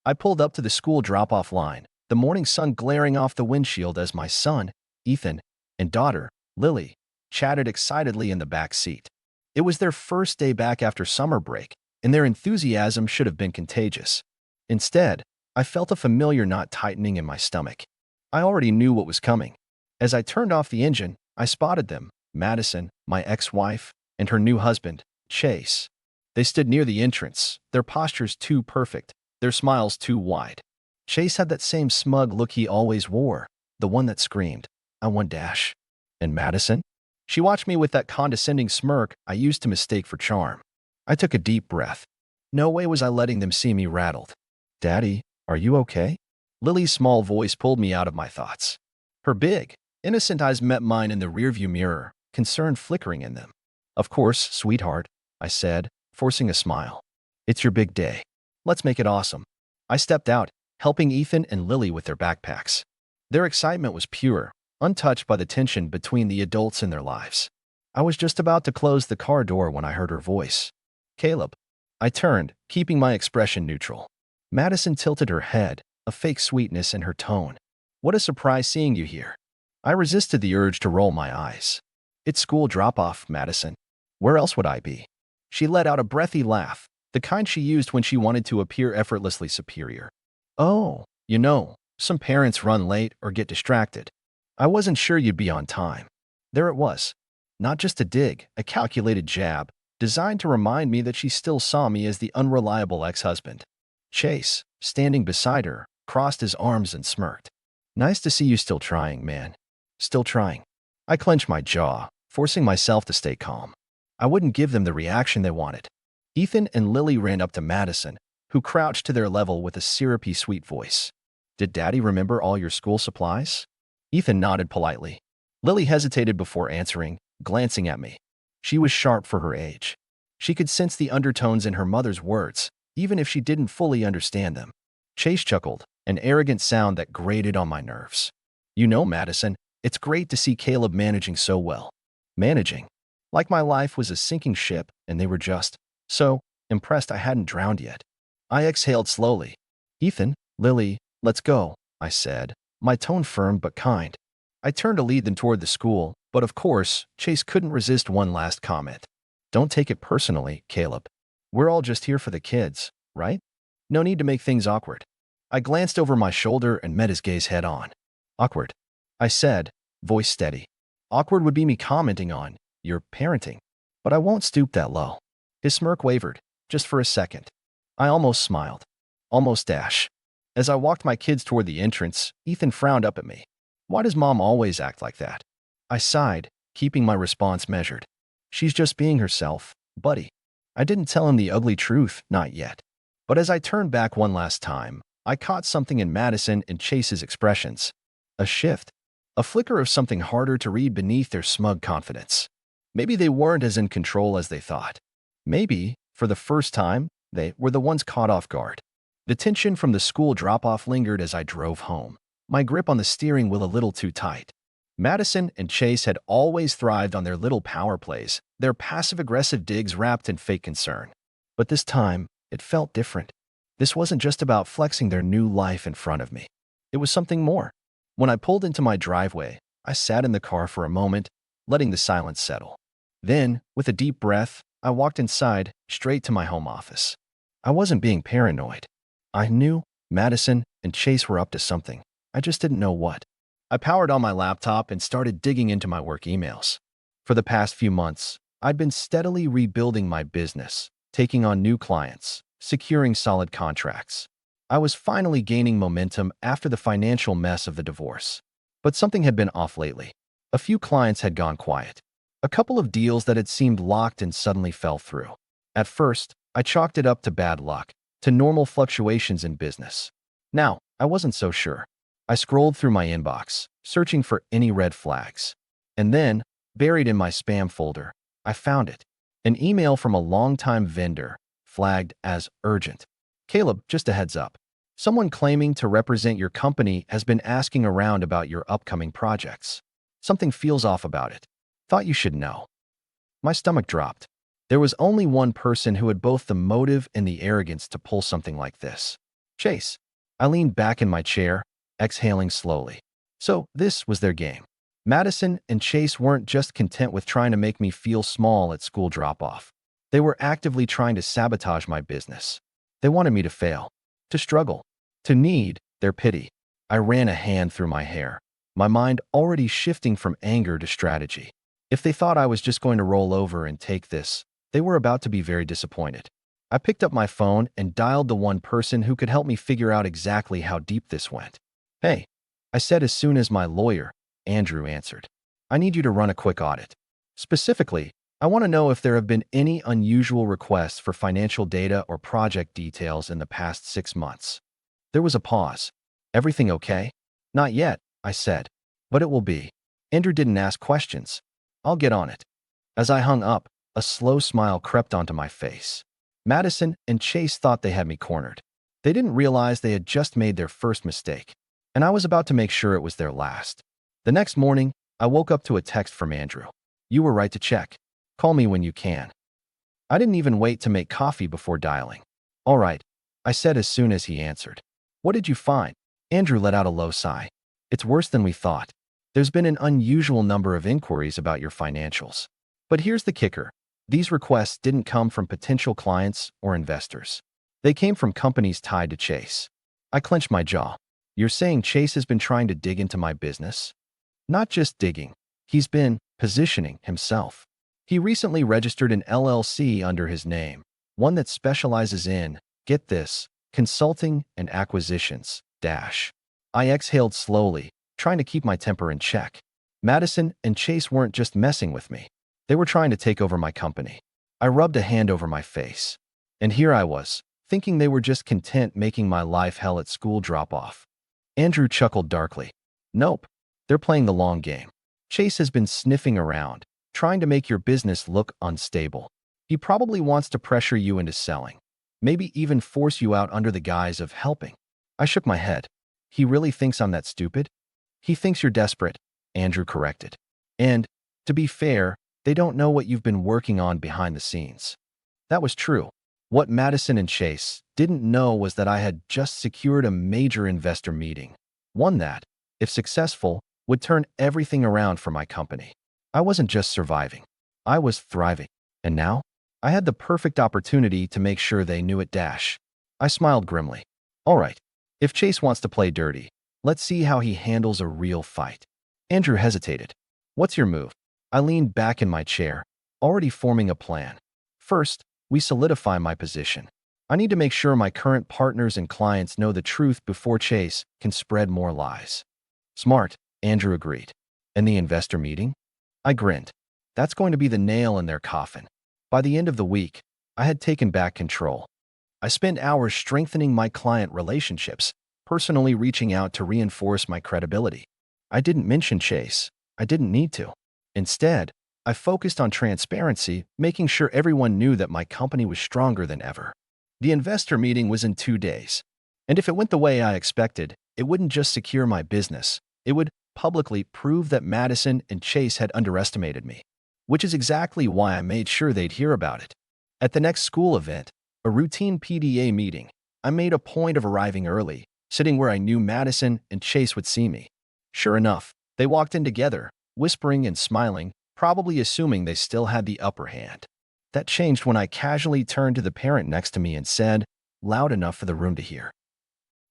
I pulled up to the school drop-off line, the morning sun glaring off the windshield as my son, Ethan, and daughter, Lily, chatted excitedly in the back seat. It was their first day back after summer break, and their enthusiasm should have been contagious. Instead, I felt a familiar knot tightening in my stomach. I already knew what was coming. As I turned off the engine, I spotted them, Madison, my ex-wife, and her new husband, Chase. They stood near the entrance, their postures too perfect, their smiles too wide. Chase had that same smug look he always wore, the one that screamed, "I want Dash." And Madison? She watched me with that condescending smirk I used to mistake for charm. I took a deep breath. No way was I letting them see me rattled. "Daddy, are you okay?" Lily's small voice pulled me out of my thoughts. Her big, innocent eyes met mine in the rearview mirror, concern flickering in them. "Of course, sweetheart," I said, forcing a smile. "It's your big day. Let's make it awesome." I stepped out, helping Ethan and Lily with their backpacks. Their excitement was pure, untouched by the tension between the adults in their lives. I was just about to close the car door when I heard her voice. "Caleb." I turned, keeping my expression neutral. Madison tilted her head, a fake sweetness in her tone. "What a surprise seeing you here." I resisted the urge to roll my eyes. "It's school drop-off, Madison. Where else would I be?" She let out a breathy laugh, the kind she used when she wanted to appear effortlessly superior. "Oh, some parents run late or get distracted. I wasn't sure you'd be on time." There it was. Not just a dig, a calculated jab, designed to remind me that she still saw me as the unreliable ex-husband. Chase, standing beside her, crossed his arms and smirked. "Nice to see you still trying, man. Still trying." I clenched my jaw, forcing myself to stay calm. I wouldn't give them the reaction they wanted. Ethan and Lily ran up to Madison, who crouched to their level with a syrupy sweet voice. "Did Daddy remember all your school supplies?" Ethan nodded politely. Lily hesitated before answering, glancing at me. She was sharp for her age. She could sense the undertones in her mother's words, even if she didn't fully understand them. Chase chuckled, an arrogant sound that grated on my nerves. "You know, Madison, it's great to see Caleb managing so well." Managing. Like my life was a sinking ship and they were just so impressed I hadn't drowned yet. I exhaled slowly. "Ethan, Lily, let's go," I said, my tone firm but kind. I turned to lead them toward the school, but of course, Chase couldn't resist one last comment. "Don't take it personally, Caleb. We're all just here for the kids, right? No need to make things awkward." I glanced over my shoulder and met his gaze head on. "Awkward," I said, voice steady. "Awkward would be me commenting on your parenting, but I won't stoop that low." His smirk wavered, just for a second. I almost smiled. Almost Dash. As I walked my kids toward the entrance, Ethan frowned up at me. "Why does Mom always act like that?" I sighed, keeping my response measured. "She's just being herself, buddy." I didn't tell him the ugly truth, not yet. But as I turned back one last time, I caught something in Madison and Chase's expressions. A shift. A flicker of something harder to read beneath their smug confidence. Maybe they weren't as in control as they thought. Maybe, for the first time, they were the ones caught off guard. The tension from the school drop-off lingered as I drove home, my grip on the steering wheel a little too tight. Madison and Chase had always thrived on their little power plays, their passive-aggressive digs wrapped in fake concern. But this time, it felt different. This wasn't just about flexing their new life in front of me. It was something more. When I pulled into my driveway, I sat in the car for a moment, letting the silence settle. Then, with a deep breath, I walked inside, straight to my home office. I wasn't being paranoid. I knew Madison and Chase were up to something. I just didn't know what. I powered on my laptop and started digging into my work emails. For the past few months, I'd been steadily rebuilding my business, taking on new clients, securing solid contracts. I was finally gaining momentum after the financial mess of the divorce. But something had been off lately. A few clients had gone quiet. A couple of deals that had seemed locked and suddenly fell through. At first, I chalked it up to bad luck, to normal fluctuations in business. Now, I wasn't so sure. I scrolled through my inbox, searching for any red flags. And then, buried in my spam folder, I found it. An email from a longtime vendor, flagged as urgent. "Caleb, just a heads up. Someone claiming to represent your company has been asking around about your upcoming projects. Something feels off about it. Thought you should know." My stomach dropped. There was only one person who had both the motive and the arrogance to pull something like this. Chase. I leaned back in my chair, exhaling slowly. So this was their game. Madison and Chase weren't just content with trying to make me feel small at school drop-off. They were actively trying to sabotage my business. They wanted me to fail, to struggle, to need their pity. I ran a hand through my hair, my mind already shifting from anger to strategy. If they thought I was just going to roll over and take this, they were about to be very disappointed. I picked up my phone and dialed the one person who could help me figure out exactly how deep this went. Hey, I said as soon as my lawyer, Andrew, answered. I need you to run a quick audit. Specifically, I want to know if there have been any unusual requests for financial data or project details in the past 6 months. There was a pause. Everything okay? Not yet, I said. But it will be. Andrew didn't ask questions. I'll get on it. As I hung up, a slow smile crept onto my face. Madison and Chase thought they had me cornered. They didn't realize they had just made their first mistake, and I was about to make sure it was their last. The next morning, I woke up to a text from Andrew. You were right to check. Call me when you can. I didn't even wait to make coffee before dialing. All right, I said as soon as he answered. What did you find? Andrew let out a low sigh. It's worse than we thought. There's been an unusual number of inquiries about your financials. But here's the kicker. These requests didn't come from potential clients or investors. They came from companies tied to Chase. I clenched my jaw. You're saying Chase has been trying to dig into my business? Not just digging. He's been positioning himself. He recently registered an LLC under his name, one that specializes in, get this, consulting and acquisitions, I exhaled slowly, trying to keep my temper in check. Madison and Chase weren't just messing with me. They were trying to take over my company. I rubbed a hand over my face. And here I was, thinking they were just content making my life hell at school drop-off. Andrew chuckled darkly. Nope. They're playing the long game. Chase has been sniffing around, trying to make your business look unstable. He probably wants to pressure you into selling, maybe even force you out under the guise of helping. I shook my head. He really thinks I'm that stupid? He thinks you're desperate, Andrew corrected. And, to be fair, they don't know what you've been working on behind the scenes. That was true. What Madison and Chase didn't know was that I had just secured a major investor meeting, one that, if successful, would turn everything around for my company. I wasn't just surviving. I was thriving. And now, I had the perfect opportunity to make sure they knew it. I smiled grimly. All right, if Chase wants to play dirty, let's see how he handles a real fight. Andrew hesitated. What's your move? I leaned back in my chair, already forming a plan. First, we solidify my position. I need to make sure my current partners and clients know the truth before Chase can spread more lies. Smart, Andrew agreed. And the investor meeting? I grinned. That's going to be the nail in their coffin. By the end of the week, I had taken back control. I spent hours strengthening my client relationships, personally reaching out to reinforce my credibility. I didn't mention Chase. I didn't need to. Instead, I focused on transparency, making sure everyone knew that my company was stronger than ever. The investor meeting was in 2 days. And if it went the way I expected, it wouldn't just secure my business. It would publicly prove that Madison and Chase had underestimated me, which is exactly why I made sure they'd hear about it. At the next school event, a routine PDA meeting, I made a point of arriving early, sitting where I knew Madison and Chase would see me. Sure enough, they walked in together, whispering and smiling, probably assuming they still had the upper hand. That changed when I casually turned to the parent next to me and said, loud enough for the room to hear.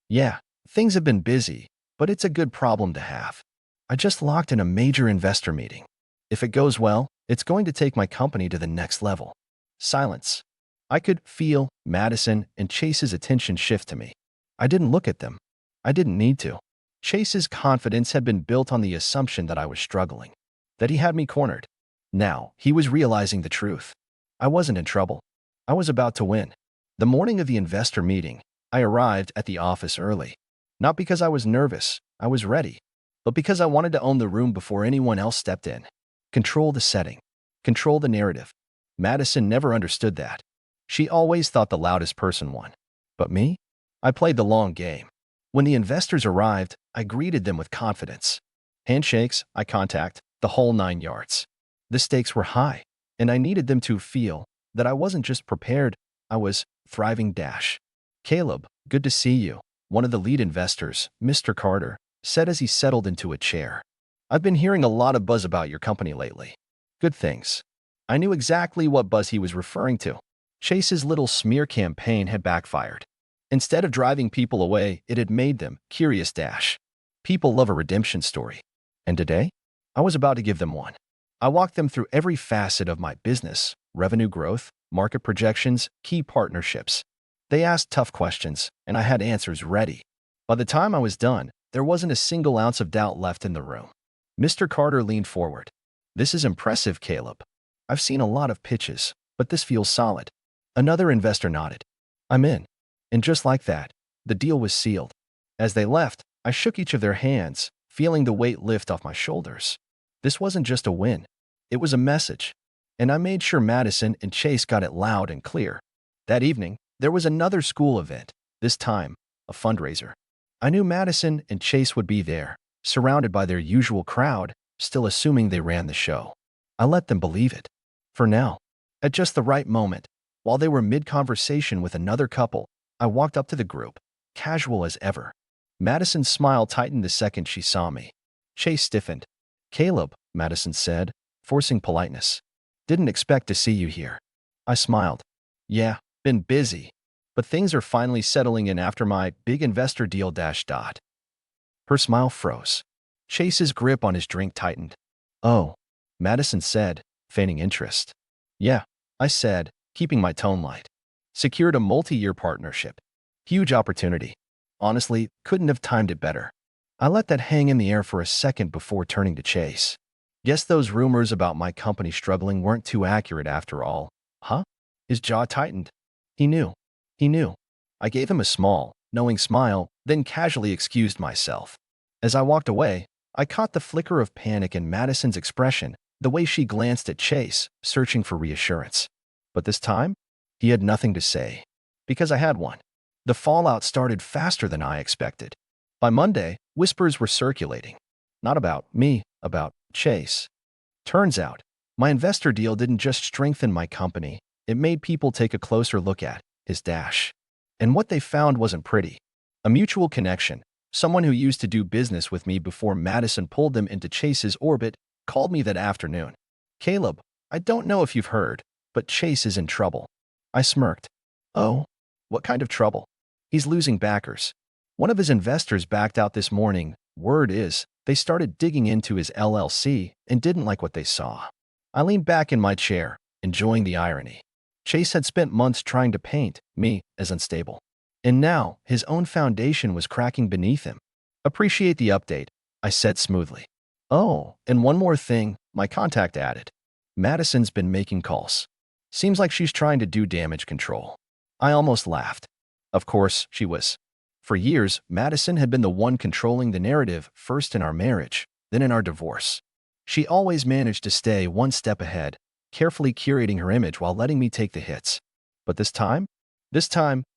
Yeah, things have been busy, but it's a good problem to have. I just locked in a major investor meeting. If it goes well, it's going to take my company to the next level. Silence. I could feel Madison and Chase's attention shift to me. I didn't look at them. I didn't need to. Chase's confidence had been built on the assumption that I was struggling, that he had me cornered. Now, he was realizing the truth. I wasn't in trouble. I was about to win. The morning of the investor meeting, I arrived at the office early. Not because I was nervous, I was ready, but because I wanted to own the room before anyone else stepped in. Control the setting. Control the narrative. Madison never understood that. She always thought the loudest person won. But me? I played the long game. When the investors arrived, I greeted them with confidence. Handshakes, eye contact, the whole 9 yards. The stakes were high, and I needed them to feel that I wasn't just prepared, I was thriving. Caleb, Good to see you, one of the lead investors, Mr. Carter, said as he settled into a chair. I've been hearing a lot of buzz about your company lately. Good things. I knew exactly what buzz he was referring to. Chase's little smear campaign had backfired. Instead of driving people away, it had made them curious. People love a redemption story. And today, I was about to give them one. I walked them through every facet of my business, revenue growth, market projections, key partnerships. They asked tough questions, and I had answers ready. By the time I was done, there wasn't a single ounce of doubt left in the room. Mr. Carter leaned forward. This is impressive, Caleb. I've seen a lot of pitches, but this feels solid. Another investor nodded. I'm in. And just like that, the deal was sealed. As they left, I shook each of their hands, feeling the weight lift off my shoulders. This wasn't just a win. It was a message. And I made sure Madison and Chase got it loud and clear. That evening, there was another school event, this time, a fundraiser. I knew Madison and Chase would be there, surrounded by their usual crowd, still assuming they ran the show. I let them believe it. For now, at just the right moment, while they were mid-conversation with another couple, I walked up to the group, casual as ever. Madison's smile tightened the second she saw me. Chase stiffened. Caleb, Madison said, forcing politeness. Didn't expect to see you here. I smiled. Yeah, been busy. But things are finally settling in after my big investor deal. Her smile froze. Chase's grip on his drink tightened. Oh, Madison said, feigning interest. Yeah, I said, keeping my tone light. Secured a multi-year partnership. Huge opportunity. Honestly, couldn't have timed it better. I let that hang in the air for a second before turning to Chase. Guess those rumors about my company struggling weren't too accurate after all, huh? His jaw tightened. He knew. He knew. I gave him a small, knowing smile, then casually excused myself. As I walked away, I caught the flicker of panic in Madison's expression, the way she glanced at Chase, searching for reassurance. But this time, he had nothing to say. Because I had one. The fallout started faster than I expected. By Monday, whispers were circulating. Not about me, about Chase. Turns out, my investor deal didn't just strengthen my company, it made people take a closer look at his dash. And what they found wasn't pretty. A mutual connection, someone who used to do business with me before Madison pulled them into Chase's orbit, called me that afternoon. Caleb, I don't know if you've heard, but Chase is in trouble. I smirked. Oh, what kind of trouble? He's losing backers. One of his investors backed out this morning. Word is, they started digging into his LLC and didn't like what they saw. I leaned back in my chair, enjoying the irony. Chase had spent months trying to paint me as unstable. And now, his own foundation was cracking beneath him. Appreciate the update, I said smoothly. Oh, and one more thing, my contact added. Madison's been making calls. Seems like she's trying to do damage control. I almost laughed. Of course, she was. For years, Madison had been the one controlling the narrative, first in our marriage, then in our divorce. She always managed to stay one step ahead, carefully curating her image while letting me take the hits. But this time,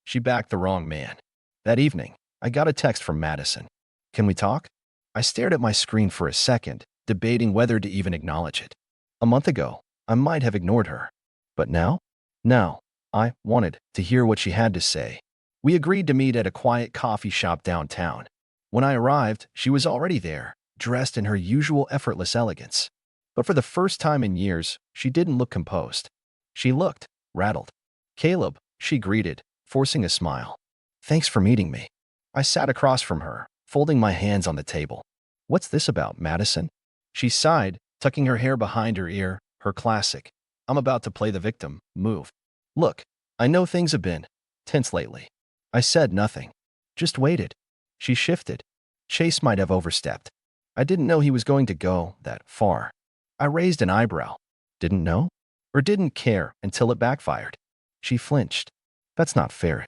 she backed the wrong man. That evening, I got a text from Madison. Can we talk? I stared at my screen for a second, debating whether to even acknowledge it. A month ago, I might have ignored her. But now? Now, I wanted to hear what she had to say. We agreed to meet at a quiet coffee shop downtown. When I arrived, she was already there, dressed in her usual effortless elegance. But for the first time in years, she didn't look composed. She looked rattled. Caleb, she greeted, forcing a smile. Thanks for meeting me. I sat across from her, folding my hands on the table. What's this about, Madison? She sighed, tucking her hair behind her ear, her classic, I'm about to play the victim, move. Look, I know things have been tense lately. I said nothing. Just waited. She shifted. Chase might have overstepped. I didn't know he was going to go that far. I raised an eyebrow. Didn't know? Or didn't care until it backfired. She flinched. That's not fair,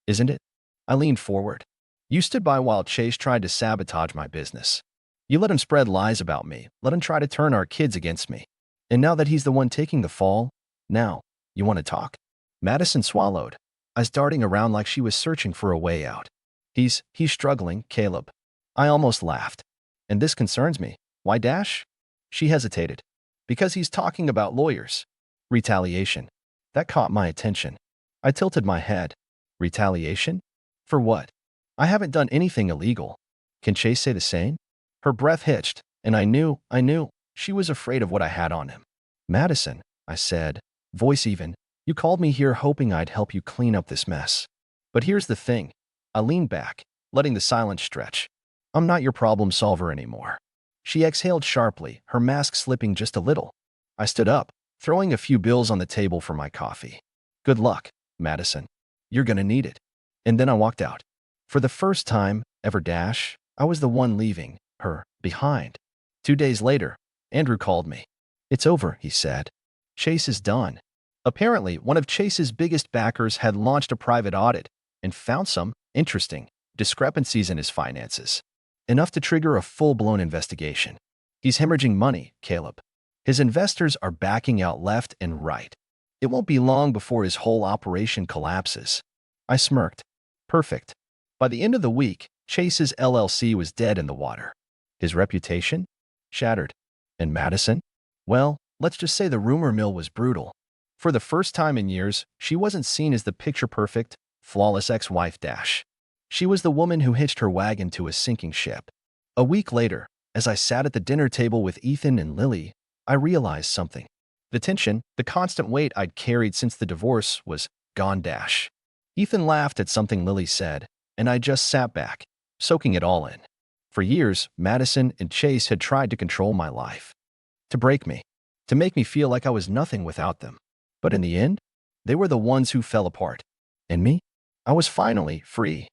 isn't it? I leaned forward. You stood by while Chase tried to sabotage my business. You let him spread lies about me, let him try to turn our kids against me. And now that he's the one taking the fall, now, you want to talk? Madison swallowed, eyes darting around like she was searching for a way out. He's struggling, Caleb. I almost laughed. And this concerns me. Why dash? She hesitated. Because he's talking about lawyers. Retaliation. That caught my attention. I tilted my head. Retaliation? For what? I haven't done anything illegal. Can Chase say the same? Her breath hitched, and I knew, she was afraid of what I had on him. Madison, I said, voice even, you called me here hoping I'd help you clean up this mess. But here's the thing. I leaned back, letting the silence stretch. I'm not your problem solver anymore. She exhaled sharply, her mask slipping just a little. I stood up, throwing a few bills on the table for my coffee. Good luck, Madison. You're gonna need it. And then I walked out. For the first time ever, I was the one leaving her behind. 2 days later, Andrew called me. It's over, he said. Chase is done. Apparently, one of Chase's biggest backers had launched a private audit and found some interesting discrepancies in his finances. Enough to trigger a full-blown investigation. He's hemorrhaging money, Caleb. His investors are backing out left and right. It won't be long before his whole operation collapses. I smirked. Perfect. By the end of the week, Chase's LLC was dead in the water. His reputation? Shattered. And Madison? Well, let's just say the rumor mill was brutal. For the first time in years, she wasn't seen as the picture-perfect, flawless ex-wife. She was the woman who hitched her wagon to a sinking ship. A week later, as I sat at the dinner table with Ethan and Lily, I realized something. The tension, the constant weight I'd carried since the divorce was gone. Ethan laughed at something Lily said, and I just sat back, soaking it all in. For years, Madison and Chase had tried to control my life. To break me. To make me feel like I was nothing without them. But in the end, they were the ones who fell apart. And me? I was finally free.